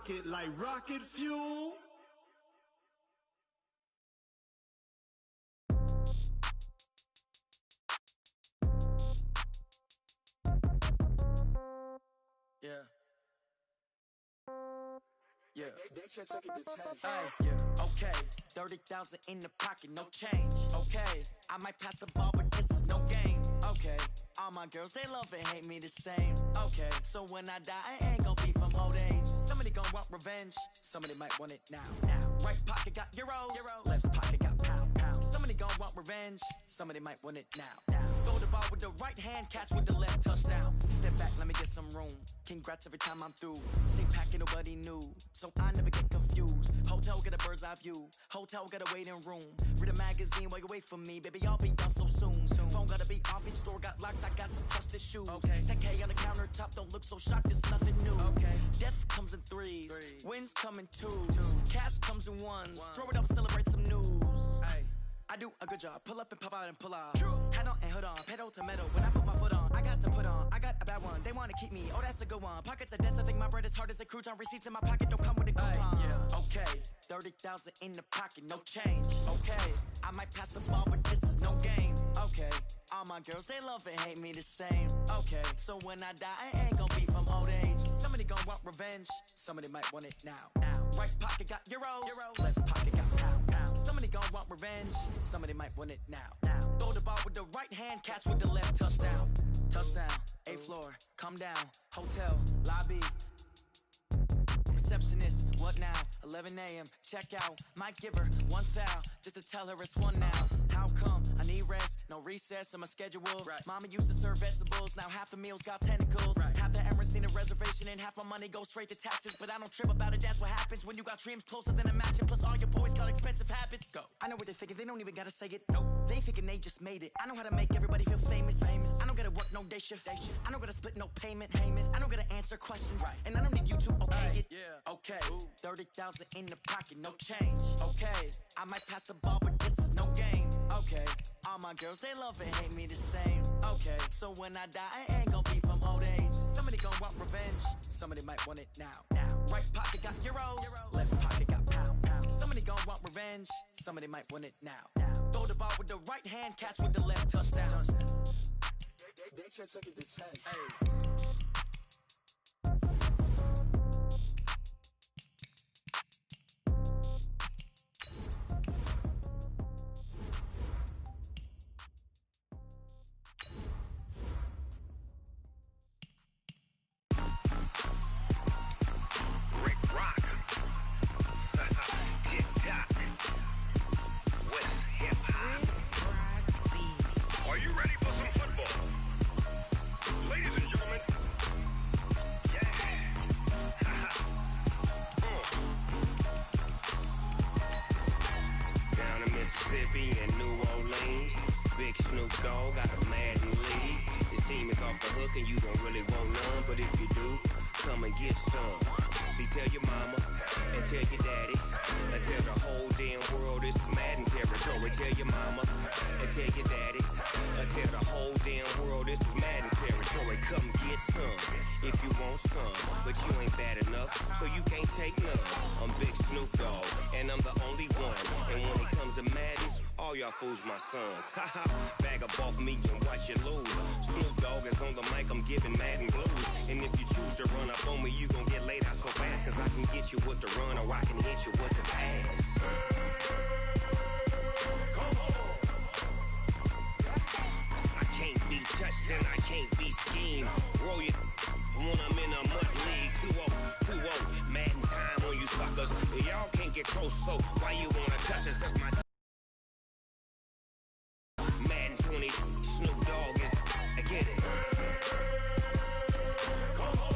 rocket like rocket fuel. Yeah. Yeah. Hey, yeah. Okay. 30,000 in the pocket, no change. Okay. I might pass the ball, but this is no game. Okay. All my girls, they love and hate me the same. Okay. So when I die, I ain't gon' be from old age. Somebody gon' want revenge. Somebody might want it now. Right pocket got euros. Left pocket got pound. Somebody gon' want revenge. Somebody might want it now. Throw the ball with the right hand, catch with the left, touchdown. Step back, let me get some room. Congrats every time I'm through. Same packet, nobody knew, so I never get confused. Hotel get a bird's eye view. Hotel got a waiting room. Read a magazine while you wait for me, baby. I'll be done so soon. Phone gotta be off. Each store got locks. I got some trusted shoes. Okay. 10K on the countertop. Don't look so shocked. It's nothing new. Okay. Death comes in threes. Wins come in twos. Cash comes in ones. Throw it up, celebrate some news. Ay. I do a good job. Pull up and pop out and pull out. Head on and hood on. Pedal to metal. When I put my foot on, I got to put on. I got a bad one. They want to keep me. Oh, that's a good one. Pockets are dense. I think my bread is hard as a crouton. Receipts in my pocket don't come with a coupon. Yeah. Okay. 30,000 in the pocket. No change. Okay. I might pass the ball, but this is no game. Okay. All my girls, they love and hate me the same. Okay. So when I die, I ain't gon' be from old age. Somebody gon' want revenge. Somebody might want it now. Right pocket got euros. Left pocket got pound. Somebody gon' want revenge. Somebody might want it now. Throw the ball with the right hand, catch with the left, touchdown. Touchdown, 8th floor, come down. Hotel, lobby. Receptionist, what now? 11 a.m., check out. Might give her one foul, just to tell her it's one now. How come? I need rest, no recess in my schedule. Mama used to serve vegetables, now half the meals got tentacles. Half the errands need a reservation and half my money goes straight to taxes. But I don't trip about it, that's what happens when you got dreams closer than a match. Plus all your boys got expensive habits. Go. I know what they're thinking, they don't even gotta say it. Nope. They thinking they just made it. I know how to make everybody feel famous. I don't gotta work no day shift. I don't gotta split no payment. I don't gotta answer questions. And I don't need you to okay it. Yeah. Okay. 30,000 in the pocket, no change. Okay. I might pass the ball, but this is no game. Okay. All my girls, they love and hate me the same. Okay. So when I die, I ain't gon' be from old age. Somebody gon' want revenge. Somebody might want it now. Right pocket got euros. Left pocket got pound. Somebody gon' want revenge. Somebody might want it now. Throw the ball with the right hand, catch with the left, touchdown. They took it to 10. Hey. Fools my sons. Haha, bag up off me and watch you lose. Snoop Dogg is on the mic, I'm giving Madden blues. And if you choose to run up on me, you gon' get laid out so fast. Cause I can get you with the run or I can hit you with the pass. Come on. I can't be touched and I can't be schemed. Roll you when I'm in a mud league. 2-0, 2-0, Madden time on you suckers. Y'all can't get close, so why you wanna touch us? Cause my Snoop Dogg is, I get it. Come on.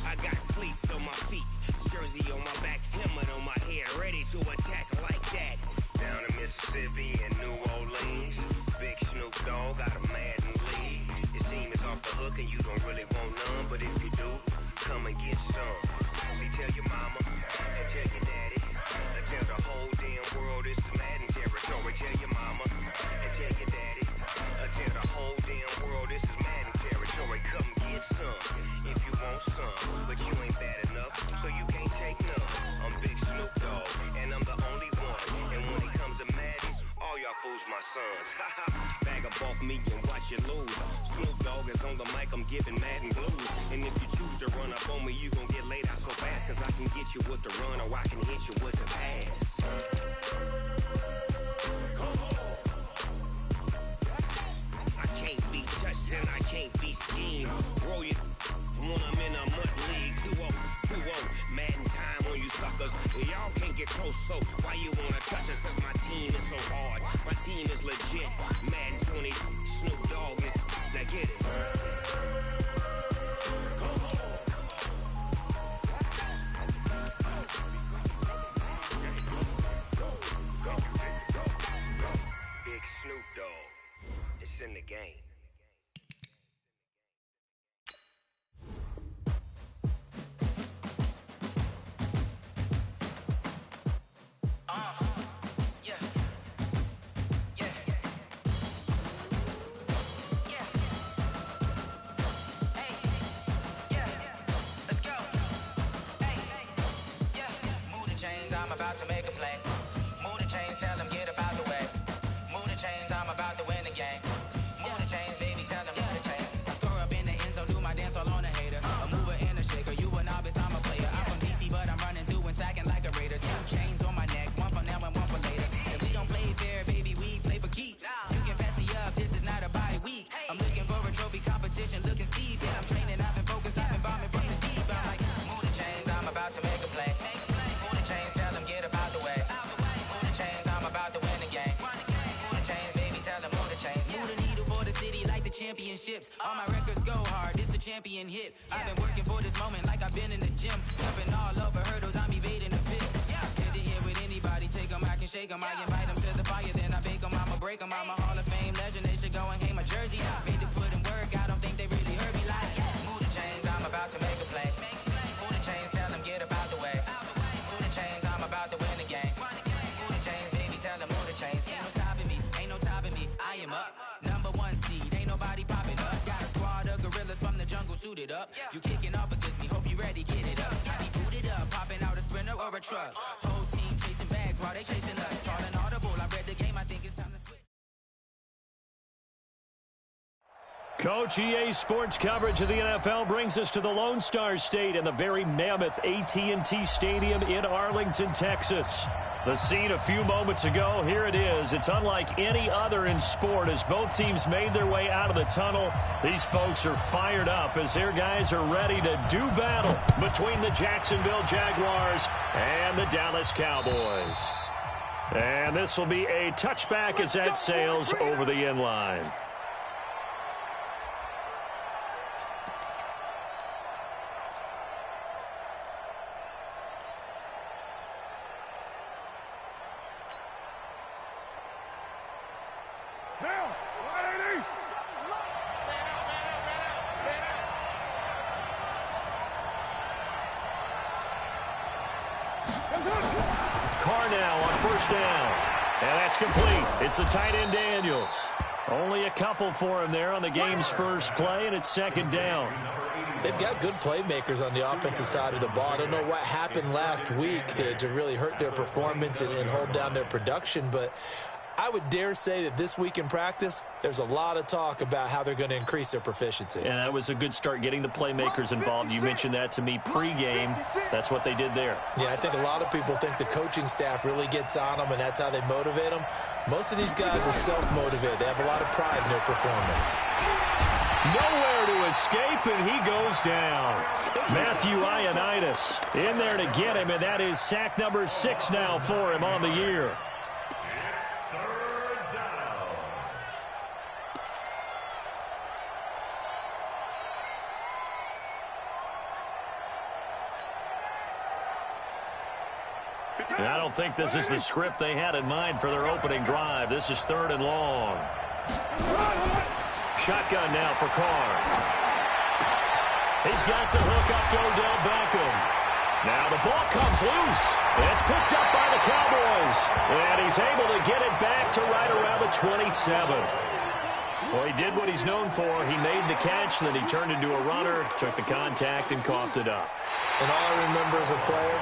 I got cleats on my feet, jersey on my back, helmet on my head, ready to attack like that. Down in Mississippi and New Orleans, big Snoop Dogg got a Madden lead. Your team is off the hook and you don't really want none, but if you do, come and get some. See, tell your mama and tell your daddy, and tell the whole damn world this is Madden territory. Tell your mama and tell your daddy, and tell the whole damn world this is Madden territory. Come get some if you want some, but you ain't my sons. Bag up off me and watch you lose. Snoop Dogg is on the mic, I'm giving Madden blues. And if you choose to run up on me, you gon' get laid out so fast. Cause I can get you with the run or I can hit you with the pass. I can't be touched and I can't be schemed. Roll you when I'm in a mud league. 2-0, 2-0, Madden time on you suckers. Y'all can't get close, so why you wanna touch us? Cause my team is so hard, my team is legit. Madden 20, Snoop Dogg is, now get it. Big Snoop Dogg, it's in the game. I'm about to make a play. Move the chains, tell them get up out the way. Move the chains, I'm about to win the game. Move the chains, baby, tell them move the chains. I score up in the end zone, do my dance all on a hater. A mover and a shaker, you a novice, I'm a player. I'm from DC, but I'm running through and sacking like a raider. 2 chains on my neck, one for now and one for later. If we don't play fair, baby, we play for keeps. You can pass me up, this is not a bye week. I'm looking for a trophy competition, looking steep. Yeah, I'm training, I've been focused, I've been bombing from the deep. I'm like, move the chains, I'm about to make a play. Move the chains, tell them get up out the way. Move the chains, I'm about to win the game. Move the chains, baby, tell them move the chains. Move the needle for the city like the championships. All my records go hard, this a champion hit. I've been working for this moment like I've been in the gym. Jumping all over hurdles, I'm evading the pit. Head to head with anybody, take them, I can shake them. I invite them to the fire, then I bake them, I'ma break them. I'm a Hall of Fame legend, they should go and hang my jersey. Made to put in work, I don't think they really heard me like, move the chains, I'm about to make a play. Move the chains, tell them get up out the way. Move the chains, I'm about to win the game. Move the chains, baby, tell them move the chains. Ain't no stopping me, ain't no topping me. I am up, number 1 seed, ain't nobody popping up. Got a squad of gorillas from the jungle suited up. You kicking off against me, hope you ready, get it up. I be booted up, popping out a sprinter or a truck. Whole team chasing bags while they chasing us. Calling audible, I read the game, I think it's time to switch. Coach, EA Sports coverage of the NFL brings us to the Lone Star State and the very mammoth AT&T Stadium in Arlington, Texas. The scene a few moments ago, here it is. It's unlike any other in sport as both teams made their way out of the tunnel. These folks are fired up as their guys are ready to do battle between the Jacksonville Jaguars and the Dallas Cowboys. And this will be a touchback as that sails over the end line. Carr now on first down. And that's complete. It's the tight end Daniels. Only a couple for him there on the game's first play, and it's second down. They've got good playmakers on the offensive side of the ball. I don't know what happened last week to really hurt their performance and hold down their production, but I would dare say that this week in practice, there's a lot of talk about how they're going to increase their proficiency. And that was a good start, getting the playmakers involved. You mentioned that to me pregame. That's what they did there. Yeah, I think a lot of people think the coaching staff really gets on them, and that's how they motivate them. Most of these guys are self-motivated. They have a lot of pride in their performance. Nowhere to escape, and he goes down. Matthew Ioannidis in there to get him, and that is sack number 6 now for him on the year. And I don't think this is the script they had in mind for their opening drive. This is 3rd and long. Shotgun now for Carr. He's got the hook up to Odell Beckham. Now the ball comes loose. It's picked up by the Cowboys. And he's able to get it back to right around the 27. Well, he did what he's known for. He made the catch, then he turned into a runner, took the contact, and coughed it up. And all I remember as a player,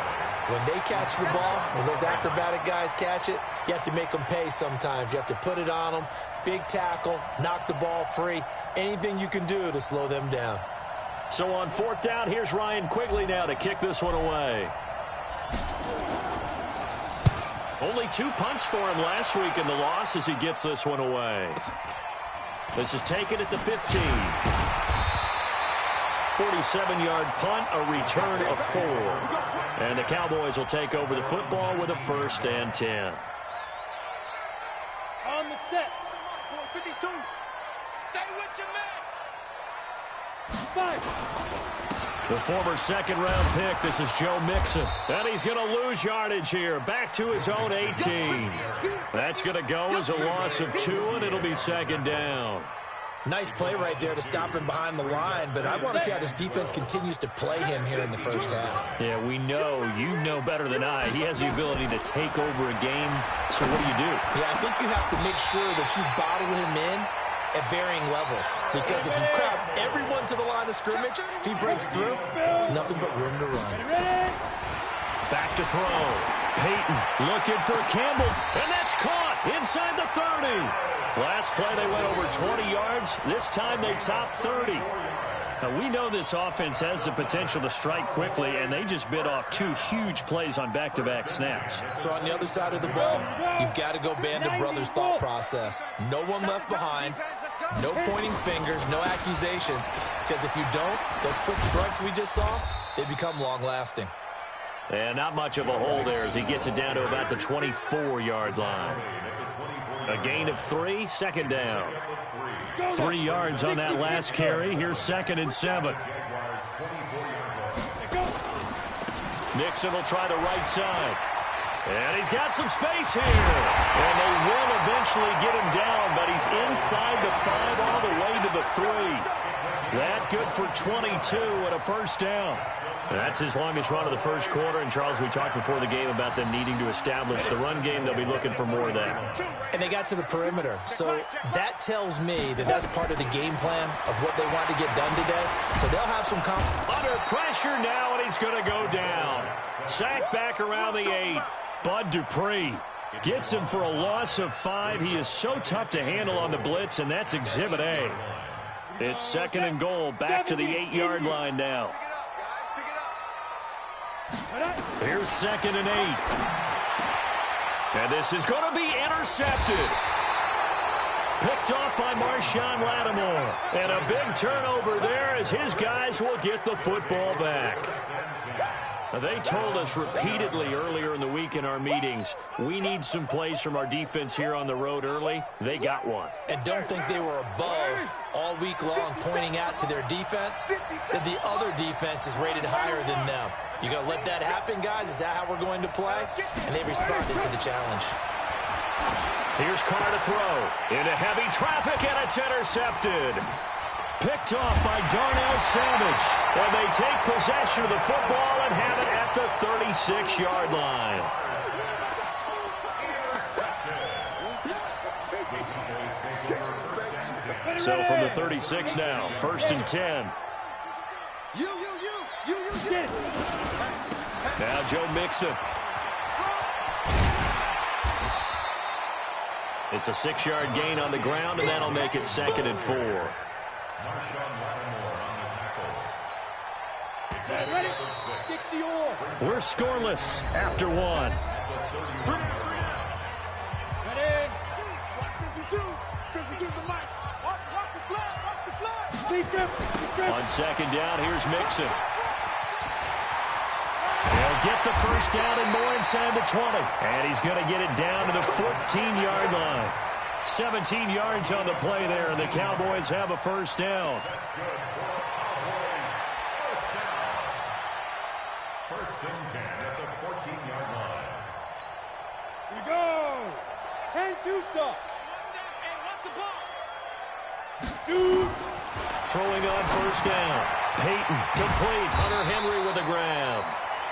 When they catch the ball, when those acrobatic guys catch it, you have to make them pay sometimes. You have to put it on them, big tackle, knock the ball free, anything you can do to slow them down. So on 4th down, here's Ryan Quigley now to kick this one away. Only 2 punts for him last week in the loss as he gets this one away. This is taken at the 15. 47-yard punt, a return of 4. And the Cowboys will take over the football with a 1st and 10. On the set. 452. Stay with your man. 5. The former second-round pick, this is Joe Mixon. And he's going to lose yardage here. Back to his own 18. That's going to go as a loss of 2, and it'll be 2nd down. Nice play right there to stop him behind the line, but I want to see how this defense continues to play him here in the first half. Yeah, we know. You know better than I. He has the ability to take over a game. So what do? Yeah, I think you have to make sure that you bottle him in at varying levels, because if you crowd everyone to the line of scrimmage, if he breaks through, there's nothing but room to run. Back to throw. Peyton looking for Campbell, and that's caught inside the 30. Last play they went over 20 yards. This time they topped 30. Now we know this offense has the potential to strike quickly, and they just bit off 2 huge plays on back-to-back snaps. So on the other side of the ball, you've got to go Band of Brothers thought process. No one left behind. No pointing fingers, no accusations, because if you don't, those quick strikes we just saw, they become long-lasting. And not much of a hole there as he gets it down to about the 24-yard line. A gain of 3, 2nd down. 3 yards on that last carry. Here's 2nd and 7. Nixon will try the right side. And he's got some space here. And they will eventually get him down, but he's inside the 5 all the way to the 3. That good for 22 and a 1st down. That's his longest run of the first quarter. And, Charles, we talked before the game about them needing to establish the run game. They'll be looking for more of that. And they got to the perimeter. So that tells me that that's part of the game plan of what they want to get done today. So they'll have some under pressure now, and he's going to go down. Sacked back around the 8. Bud Dupree gets him for a loss of 5. He is so tough to handle on the blitz, and that's Exhibit A. It's 2nd and goal, back to the 8-yard line now. Here's 2nd and 8. And this is going to be intercepted. Picked off by Marshawn Lattimore. And a big turnover there as his guys will get the football back. They told us repeatedly earlier in the week in our meetings, we need some plays from our defense here on the road early. They got one. And don't think they were above all week long pointing out to their defense that the other defense is rated higher than them. You going to let that happen, guys? Is that how we're going to play? And they responded to the challenge. Here's Carr to throw. Into heavy traffic, and it's intercepted. Picked off by Darnell Savage. And they take possession of the football and have it at the 36-yard line. So from the 36 now, 1st and 10. Now Joe Mixon. It's a 6-yard gain on the ground, and that'll make it 2nd and 4. We're scoreless after 1. On 2nd down, here's Mixon. He'll get the 1st down and more inside the 20. And he's going to get it down to the 14-yard line. 17 yards on the play there, and the Cowboys have a 1st down. 1st and 10 at the 14-yard line. Here we go. 10-2 stop. Shoot. Throwing on 1st down. Peyton complete. Hunter Henry with a grab.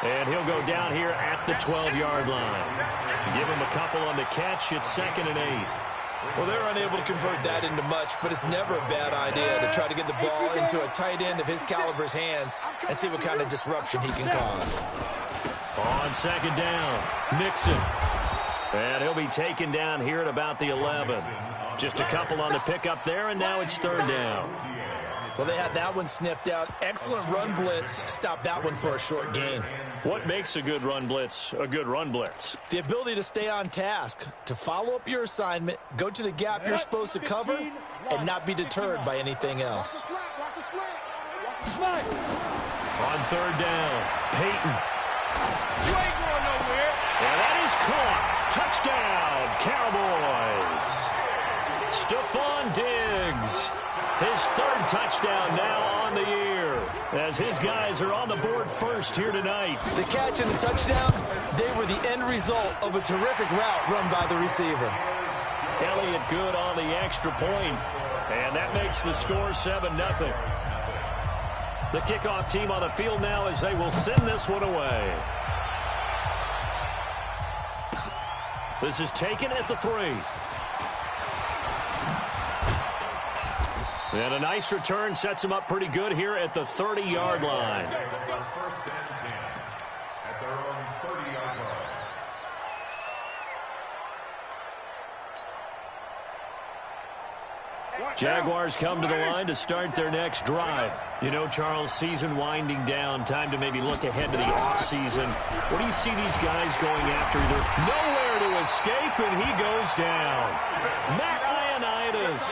And he'll go down here at the 12-yard line. Give him a couple on the catch. It's 2nd and 8. Well, they're unable to convert that into much, but it's never a bad idea to try to get the ball into a tight end of his caliber's hands and see what kind of disruption he can cause. On second down, Mixon. And he'll be taken down here at about the 11. Just a couple on the pickup there, and now it's third down. Well, they had that one sniffed out. Excellent run blitz. Stop that one for a short gain. What makes a good run blitz a good run blitz? The ability to stay on task, to follow up your assignment, go to the gap you're supposed to cover, and not be deterred by anything else. On third down, Peyton. You ain't going nowhere. And that is caught. Touchdown, Cowboys. Stephon Diggs. His third touchdown now on the year, as his guys are on the board first here tonight. The catch and the touchdown, they were the end result of a terrific route run by the receiver. Elliott good on the extra point, and that makes the score 7-0. The kickoff team on the field now as they will send this one away. This is taken at the 3. And a nice return sets him up pretty good here at the 30-yard line. First and 10 at their own 30-yard line. Jaguars come to the line to start their next drive. You know, Charles, season winding down, time to maybe look ahead to the offseason. What do you see these guys going after? They're nowhere to escape, and he goes down. Matt Ioannidis,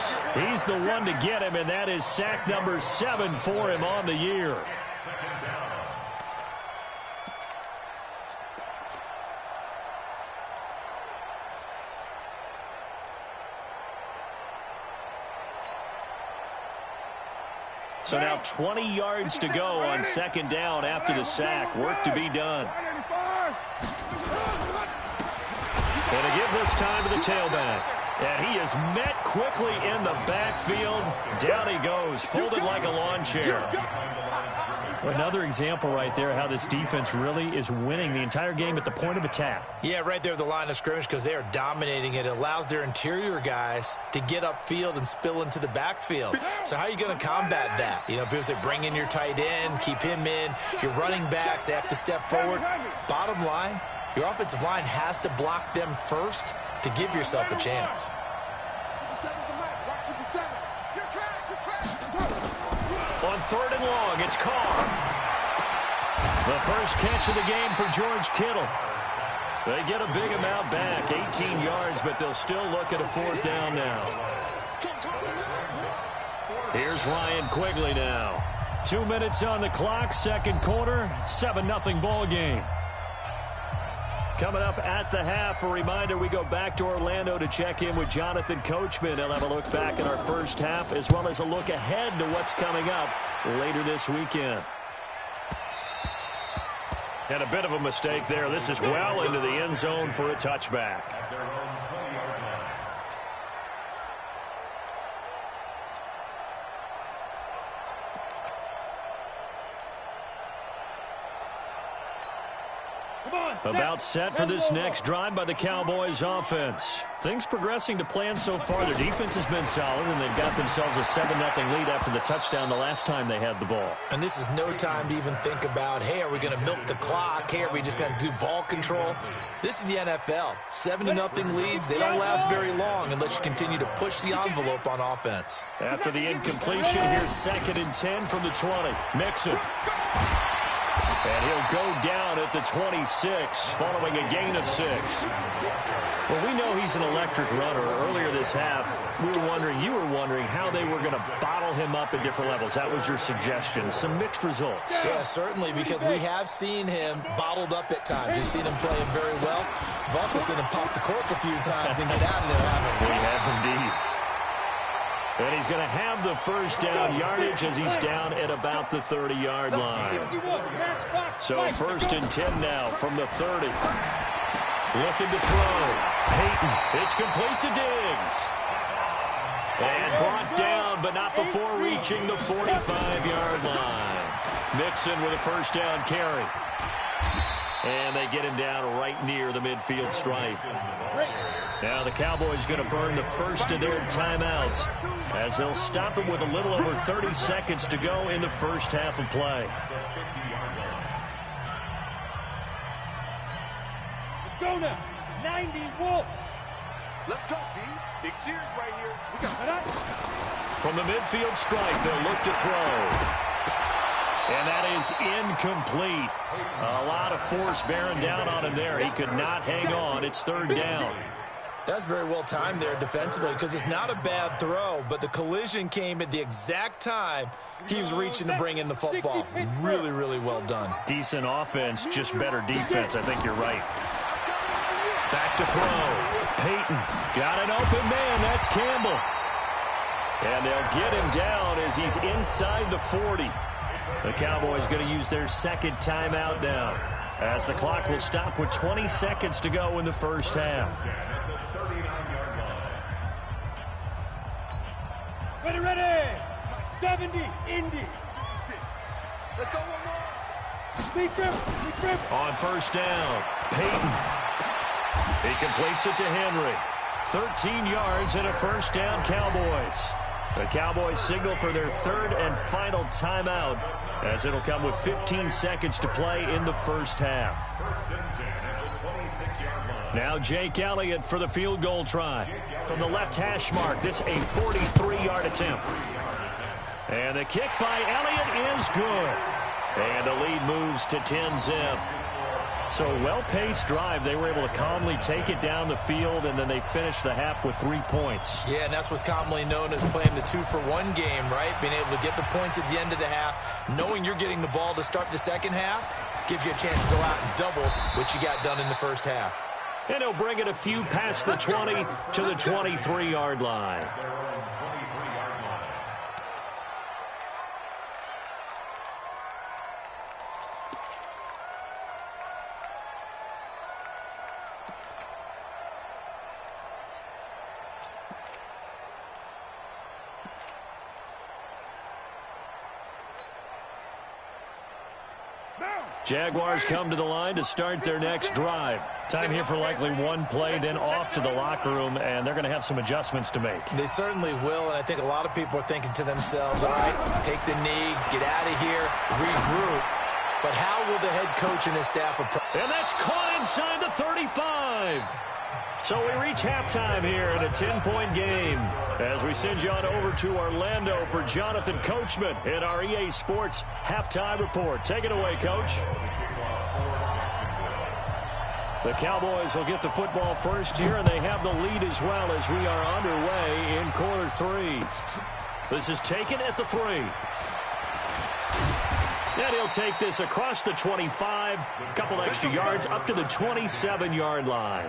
he's the one to get him, and that is sack number 7 for him on the year. So now 20 yards to go on second down after the sack. Work to be done. And to give this time to the tailback. And he is met quickly in the backfield. Down he goes, folded like a lawn chair. Another example right there how this defense really is winning the entire game at the point of attack. Yeah, right there at the line of scrimmage because they are dominating it. It allows their interior guys to get upfield and spill into the backfield. So how are you going to combat that? You know, people say bring in your tight end, keep him in. Your running backs, they have to step forward. Bottom line, your offensive line has to block them first to give yourself a chance. On third and long, it's Carr. The first catch of the game for George Kittle. They get a big amount back, 18 yards, but they'll still look at a fourth down now. Here's Ryan Quigley now. 2 minutes on the clock, second quarter, 7-0 ball game. Coming up at the half, a reminder, we go back to Orlando to check in with Jonathan Coachman. He'll have a look back at our first half as well as a look ahead to what's coming up later this weekend. And a bit of a mistake there. This is well into the end zone for a touchback. About set for this next drive by the Cowboys offense. Things progressing to plan so far. Their defense has been solid, and they've got themselves a 7-0 lead after the touchdown the last time they had the ball. And this is no time to even think about, hey, are we going to milk the clock? Hey, are we just going to do ball control? This is the NFL. 7-0 leads, they don't last very long unless you continue to push the envelope on offense. After the incompletion, here's 2nd and 10 from the 20. Mixon. And he'll go down at the 26, following a gain of 6. Well, we know he's an electric runner. Earlier this half, you were wondering how they were going to bottle him up at different levels. That was your suggestion. Some mixed results. Yeah, certainly, because we have seen him bottled up at times. We've seen him playing very well. We've also seen him pop the cork a few times and get out of there, haven't we? We have indeed. And he's going to have the first down yardage as he's down at about the 30-yard line. So 1st and 10 now from the 30. Looking to throw. Peyton. It's complete to Diggs. And brought down, but not before reaching the 45-yard line. Mixon with a first down carry. And they get him down right near the midfield stripe. Now the Cowboys going to burn the first of their timeouts as they'll stop him with a little over 30 seconds to go in the first half of play. go now. 90 Wolf. Let's go, B. Big series right here. We got From the midfield strike, they'll look to throw. And that is incomplete. A lot of force bearing down on him there. He could not hang on. It's third down. That's very well timed there defensively because it's not a bad throw, but the collision came at the exact time he was reaching to bring in the football. Really, really well done. Decent offense, just better defense. I think you're right. Back to throw. Peyton got an open man. That's Campbell. And they'll get him down as he's inside the 40. The Cowboys going to use their second timeout now, as the clock will stop with 20 seconds to go in the first half. Ready. 70, Indy. 56. Let's go one more. Big trip. On first down, Peyton. He completes it to Henry. 13 yards and a first down, Cowboys. The Cowboys signal for their third and final timeout, as it'll come with 15 seconds to play in the first half. Now Jake Elliott for the field goal try. From the left hash mark, this a 43-yard attempt. And the kick by Elliott is good. And the lead moves to 10-zip. So a well-paced drive. They were able to calmly take it down the field, and then they finished the half with 3 points. Yeah, and that's what's commonly known as playing the 2-for-1 game, right? Being able to get the points at the end of the half, knowing you're getting the ball to start the second half, gives you a chance to go out and double what you got done in the first half. And he'll bring it a few past the 20 to the 23-yard line. Jaguars come to the line to start their next drive. Time here for likely one play, then off to the locker room, and they're going to have some adjustments to make. They certainly will, and I think a lot of people are thinking to themselves, all right, take the knee, get out of here, regroup. But how will the head coach and his staff approach? And that's caught inside the 35. So we reach halftime here in a 10-point game as we send you on over to Orlando for Jonathan Coachman in our EA Sports Halftime Report. Take it away, Coach. The Cowboys will get the football first here, and they have the lead as well as we are underway in quarter 3. This is taken at the 3. And he'll take this across the 25, a couple extra yards up to the 27-yard line.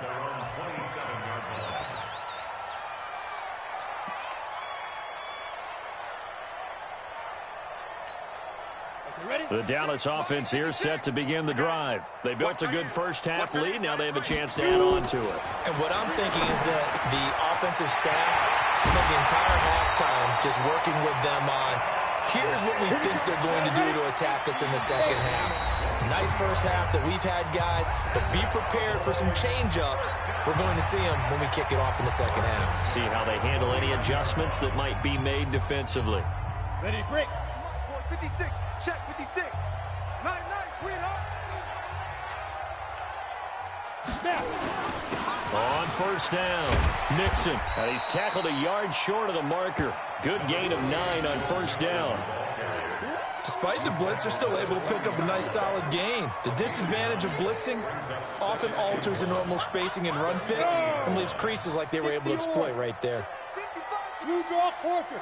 The Dallas offense here set to begin the drive. They built a good first half lead. Now they have a chance to add on to it. And what I'm thinking is that the offensive staff spent the entire halftime just working with them on, here's what we think they're going to do to attack us in the second half. Nice first half that we've had, guys, but be prepared for some change-ups. We're going to see them when we kick it off in the second half. See how they handle any adjustments that might be made defensively. Ready, break. 56. Check 56. Nice, sweetheart. On first down, Mixon. And he's tackled a yard short of the marker. Good gain of 9 on first down. Despite the blitz, they're still able to pick up a nice solid gain. The disadvantage of blitzing often alters the normal spacing and run fits and leaves creases like they were able to exploit right there. You draw quarter.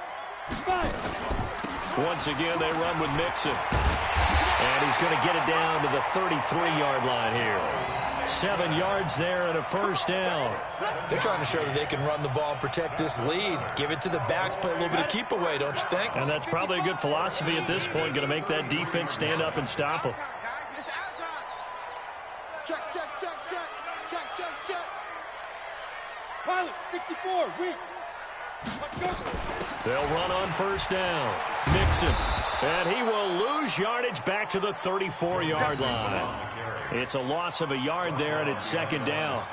Once again, they run with Mixon. And he's going to get it down to the 33-yard line here. 7 yards there and a first down. They're trying to show that they can run the ball and protect this lead. Give it to the backs, play a little bit of keep away, don't you think? And that's probably a good philosophy at this point, going to make that defense stand up and stop them. Check. Pilot, 64, weak. They'll run on first down. Mixon. And he will lose yardage back to the 34-yard line. It's a loss of a yard there, and it's second down.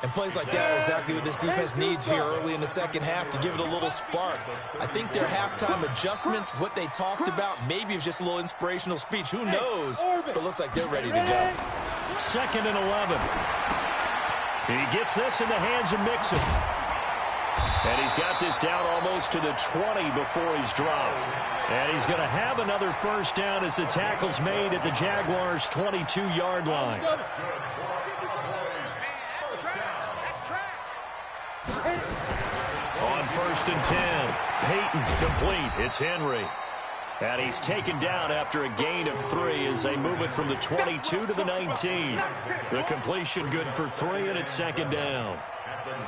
And plays like that are exactly what this defense needs here early in the second half to give it a little spark. I think their halftime adjustments, what they talked about, maybe it was just a little inspirational speech. Who knows? But looks like they're ready to go. 2nd and 11. He gets this in the hands of Mixon. And he's got this down almost to the 20 before he's dropped. And he's going to have another first down as the tackle's made at the Jaguars' 22-yard line. On 1st and 10, Peyton complete. It's Henry. And he's taken down after a gain of 3 as they move it from the 22 to the 19. The completion good for 3, and it's 2nd down.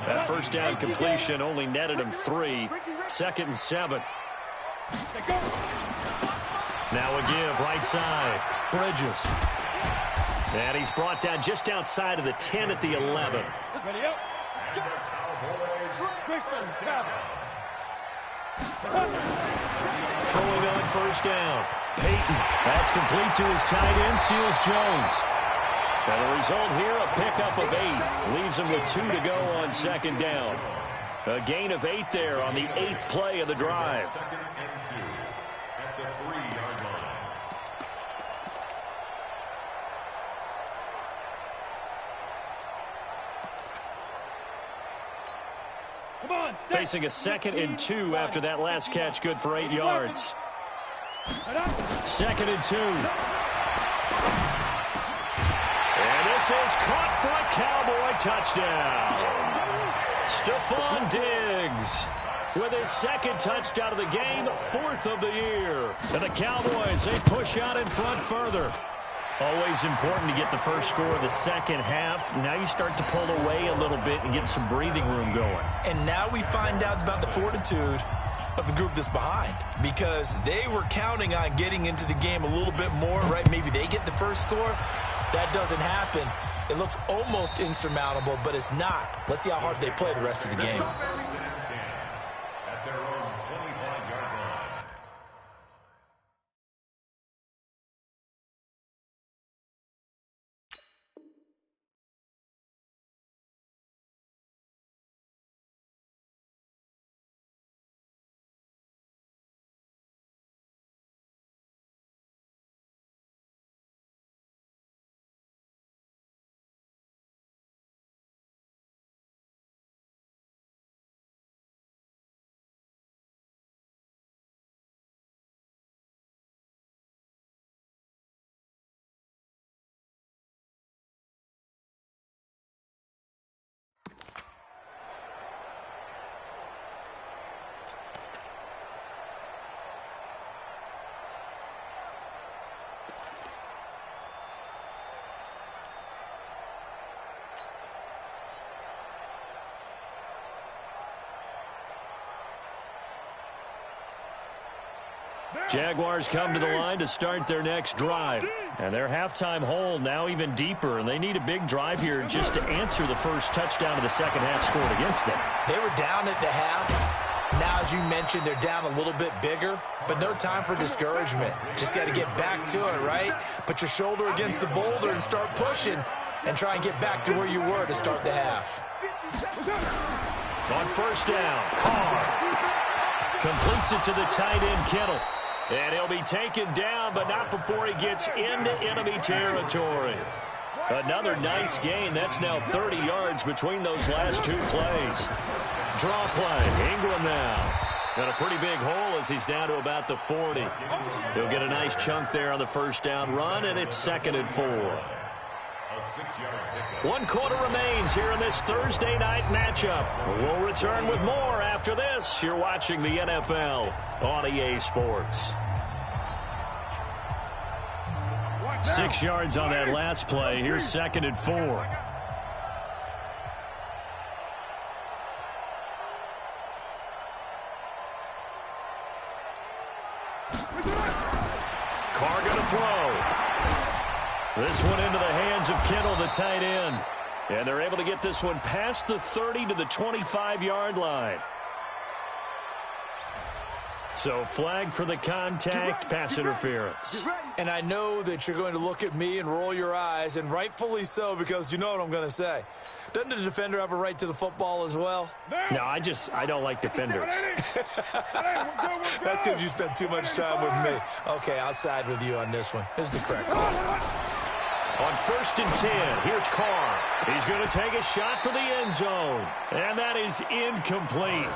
That first down completion only netted him 3. 2nd and 7. Now a give right side. Bridges. And he's brought down just outside of the 10 at the 11. Ready up. Throwing on first down. Peyton. That's complete to his tight end, Seals Jones. And the result here, a pickup of 8. Leaves him with 2 to go on 2nd down. A gain of 8 there on the 8th play of the drive. At the 3-yard line. Come on. Facing a 2nd and 2 after that last catch, good for 8 yards. 2nd and 2. And this is caught for a Cowboy touchdown. Stephon Diggs with his 2nd touchdown of the game, 4th of the year. And the Cowboys, they push out in front further. Always important to get the first score of the second half. Now you start to pull away a little bit and get some breathing room going. And now we find out about the fortitude of the group that's behind, because they were counting on getting into the game a little bit more, right? Maybe they get the first score. That doesn't happen. It looks almost insurmountable, but it's not. Let's see how hard they play the rest of the game. At their own 25-yard line. Jaguars come to the line to start their next drive. And their halftime hole now even deeper, and they need a big drive here just to answer the first touchdown of the second half scored against them. They were down at the half. Now, as you mentioned, they're down a little bit bigger, but no time for discouragement. Just got to get back to it, right? Put your shoulder against the boulder and start pushing and try and get back to where you were to start the half. On first down, Carr completes it to the tight end, Kittle. And he'll be taken down, but not before he gets into enemy territory. Another nice gain. That's now 30 yards between those last 2 plays. Draw play. Ingram now. Got a pretty big hole as he's down to about the 40. He'll get a nice chunk there on the first down run, and it's 2nd and 4. A 6-yard pickup. 1 quarter remains here in this Thursday night matchup. We'll return with more after this. You're watching the NFL on EA Sports. 6 yards on that last play. Here's 2nd and 4. Carr going to throw. This one into the hands of Kittle, the tight end. And they're able to get this one past the 30 to the 25-yard line. So flag for the contact, pass interference. And I know that you're going to look at me and roll your eyes, and rightfully so, because you know what I'm going to say. Doesn't the defender have a right to the football as well? No, I don't like defenders. That's because you spent too much time with me. Okay, I'll side with you on this one. This is the correct call. On 1st and 10, here's Carr. He's going to take a shot for the end zone. And that is incomplete.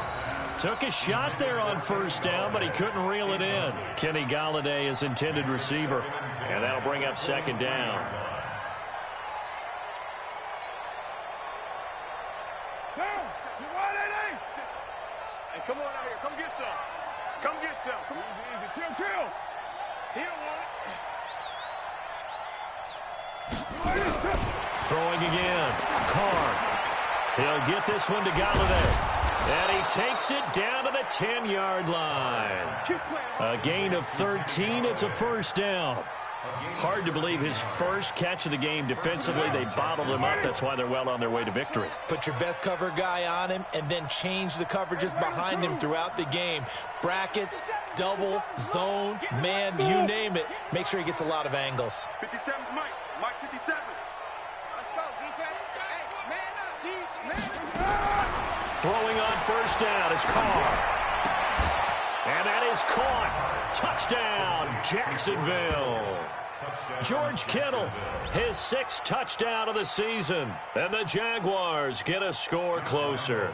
Took a shot there on 1st down, but he couldn't reel it in. Kenny Golladay is intended receiver. And that'll bring up 2nd down. Hey, come on out here. Come get some. Come get some. Come on. Easy. Kill. He don't want it. Throwing again. Carr. He'll get this one to Golladay. And he takes it down to the 10-yard line. A gain of 13. It's a 1st down. Hard to believe his first catch of the game defensively. They bottled him up. That's why they're well on their way to victory. Put your best cover guy on him and then change the coverages behind him throughout the game. Brackets, double, zone, man, you name it. Make sure he gets a lot of angles. 57's Mike. Mike 57. Let's go, defense. Hey, man up, man up. Throwing on 1st down is Carr. And that is caught. Touchdown, Jacksonville. George Kittle, his 6th touchdown of the season. And the Jaguars get a score closer.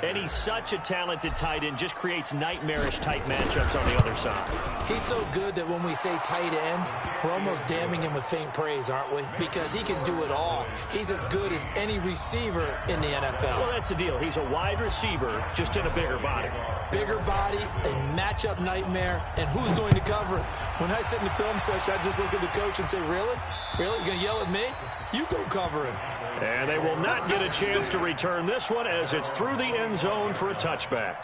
And he's such a talented tight end, just creates nightmarish-type matchups on the other side. He's so good that when we say tight end, we're almost damning him with faint praise, aren't we? Because he can do it all. He's as good as any receiver in the NFL. Well, that's the deal. He's a wide receiver, just in a bigger body. Bigger body, a matchup nightmare, and who's going to cover it? When I sit in the film session, I just look at the coach and say, really? Really? You're going to yell at me? You go cover him. And they will not get a chance to return this one as it's through the end zone for a touchback.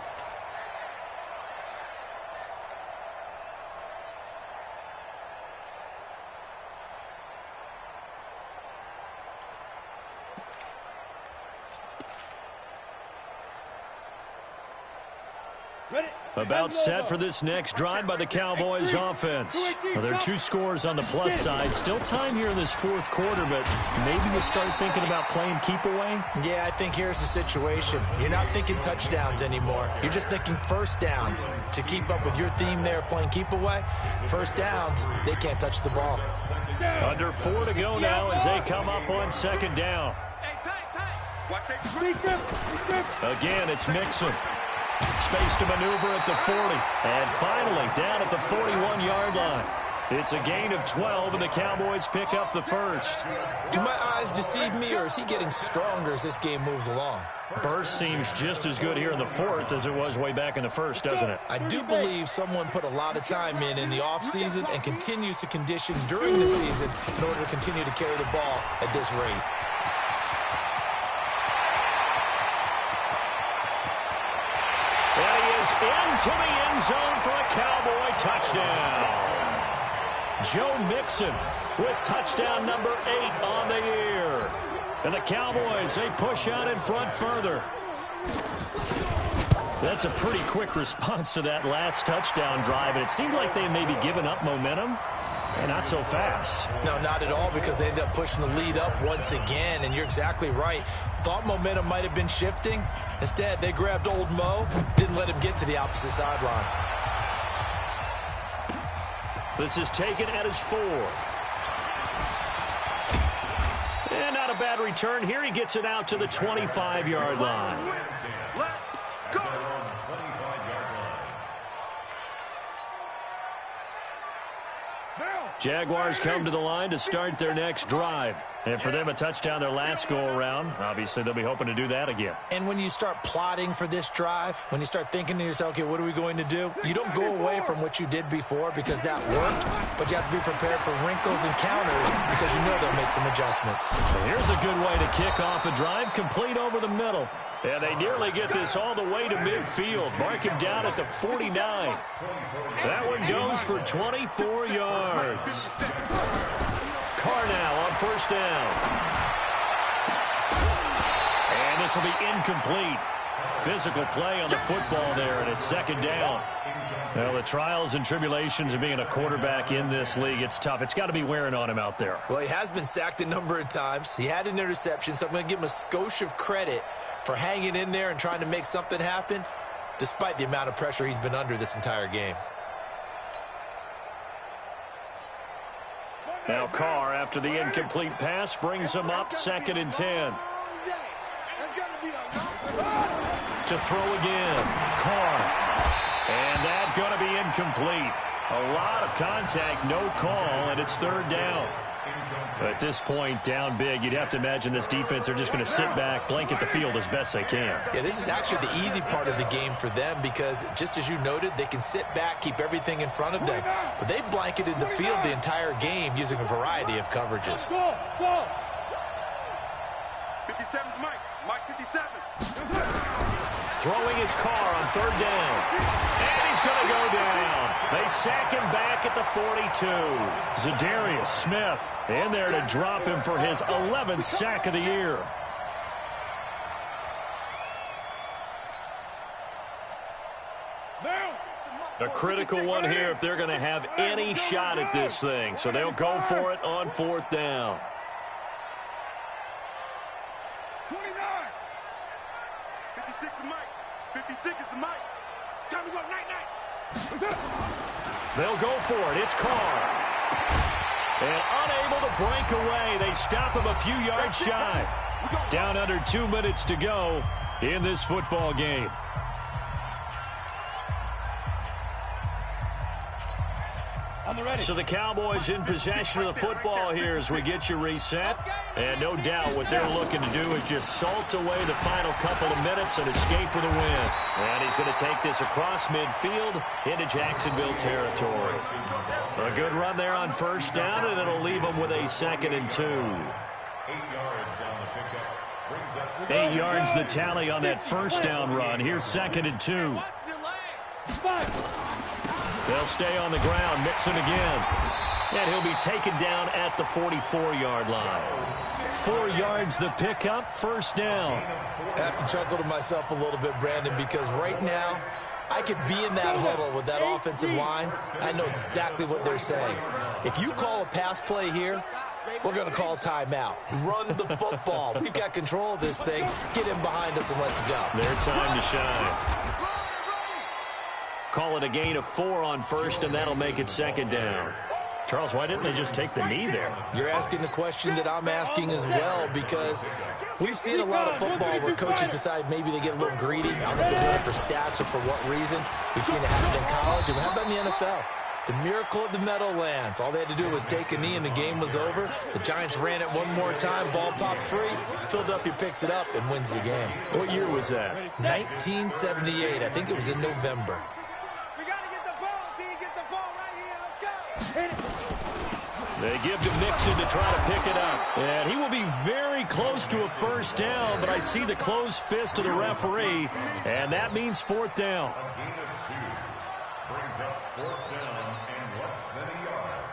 About set for this next drive by the Cowboys offense. Well, there are 2 scores on the plus side. Still time here in this 4th quarter, but maybe you start thinking about playing keep away? Yeah, I think here's the situation. You're not thinking touchdowns anymore. You're just thinking 1st downs. To keep up with your theme there, playing keep away, 1st downs, they can't touch the ball. Under 4 to go now as they come up on 2nd down. Again, it's Mixon. Space to maneuver at the 40. And finally, down at the 41-yard line. It's a gain of 12, and the Cowboys pick up the 1st. Do my eyes deceive me, or is he getting stronger as this game moves along? Burst seems just as good here in the 4th as it was way back in the 1st, doesn't it? I do believe someone put a lot of time in the offseason and continues to condition during the season in order to continue to carry the ball at this rate. Into the end zone for a Cowboy touchdown. Joe Mixon with touchdown number 8 on the year. And the Cowboys, they push out in front further. That's a pretty quick response to that last touchdown drive, and it seemed like they may be giving up momentum. And not so fast. No, not at all, because they ended up pushing the lead up once again, and you're exactly right. Thought momentum might have been shifting. Instead, they grabbed old Mo, didn't let him get to the opposite sideline. This is taken at his 4. And not a bad return here. He gets it out to the 25-yard line. Let's go. Jaguars come to the line to start their next drive. And for them, a touchdown their last go-around. Obviously, they'll be hoping to do that again. And when you start plotting for this drive, when you start thinking to yourself, okay, what are we going to do? You don't go away from what you did before because that worked, but you have to be prepared for wrinkles and counters because you know they'll make some adjustments. And here's a good way to kick off a drive, complete over the middle. And they nearly get this all the way to midfield. Mark him down at the 49. That one goes for 24 yards. Carr now on 1st down. And this will be incomplete. Physical play on the football there, and it's 2nd down. Well, the trials and tribulations of being a quarterback in this league, it's tough. It's got to be wearing on him out there. Well, he has been sacked a number of times. He had an interception, so I'm going to give him a skosh of credit for hanging in there and trying to make something happen, despite the amount of pressure he's been under this entire game. Now Carr, after the incomplete pass, brings him up 2nd and 10. To throw again. Carr. And that's going to be incomplete. A lot of contact, no call, and it's 3rd down. At this point, down big, you'd have to imagine this defense are just going to sit back, blanket the field as best they can. Yeah, this is actually the easy part of the game for them because, just as you noted, they can sit back, keep everything in front of them. But they've blanketed the field the entire game using a variety of coverages. 57's Mike. Mike 57. Throwing his Carr on 3rd down. And he's going to go down. They sack him back at the 42. Zadarius Smith in there to drop him for his 11th sack of the year. A critical one here if they're going to have any shot at this thing. So they'll go for it on 4th down. 29. 56 is Mike. 56 is Mike. Time to go. Night-night. They'll go for it. It's Carr. And unable to break away. They stop him a few yards shy. Down under 2 minutes to go in this football game. So the Cowboys in possession of the football here as we get you reset. And no doubt what they're looking to do is just salt away the final couple of minutes and escape with a win. And he's going to take this across midfield into Jacksonville territory. A good run there on 1st down, and it'll leave them with a 2nd and 2. 8 yards on the pickup. Brings up 8 yards the tally on that 1st down run. Here's 2nd and 2. They'll stay on the ground, Mixon again. And he'll be taken down at the 44-yard line. 4 yards the pickup, 1st down. I have to chuckle to myself a little bit, Brandon, because right now I could be in that huddle with that offensive line. I know exactly what they're saying. If you call a pass play here, we're going to call timeout. Run the football. We've got control of this thing. Get in behind us and let's go. Their time to shine. Call it a gain of 4 on 1st, and that'll make it 2nd down. Charles, why didn't they just take the knee there? You're asking the question that I'm asking as well, because we've seen a lot of football where coaches decide maybe they get a little greedy. I don't know if they're doing it for stats or for what reason. We've seen it happen in college. And how about in the NFL? The miracle of the Meadowlands. All they had to do was take a knee and the game was over. The Giants ran it one more time. Ball popped free. Philadelphia picks it up and wins the game. What year was that? 1978. I think it was in November. They give to Mixon to try to pick it up. And he will be very close to a 1st down, but I see the closed fist of the referee, and that means 4th down. a gain of 2. Brings up 4th down and less than a yard.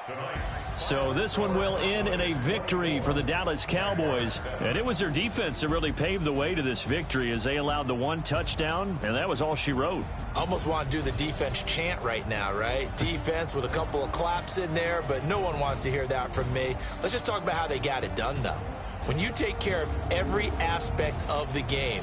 Tonight. So this one will end in a victory for the Dallas Cowboys. And it was their defense that really paved the way to this victory as they allowed the 1 touchdown, and that was all she wrote. Almost want to do the defense chant right now, right? Defense with a couple of claps in there, but no one wants to hear that from me. Let's just talk about how they got it done, though. When you take care of every aspect of the game,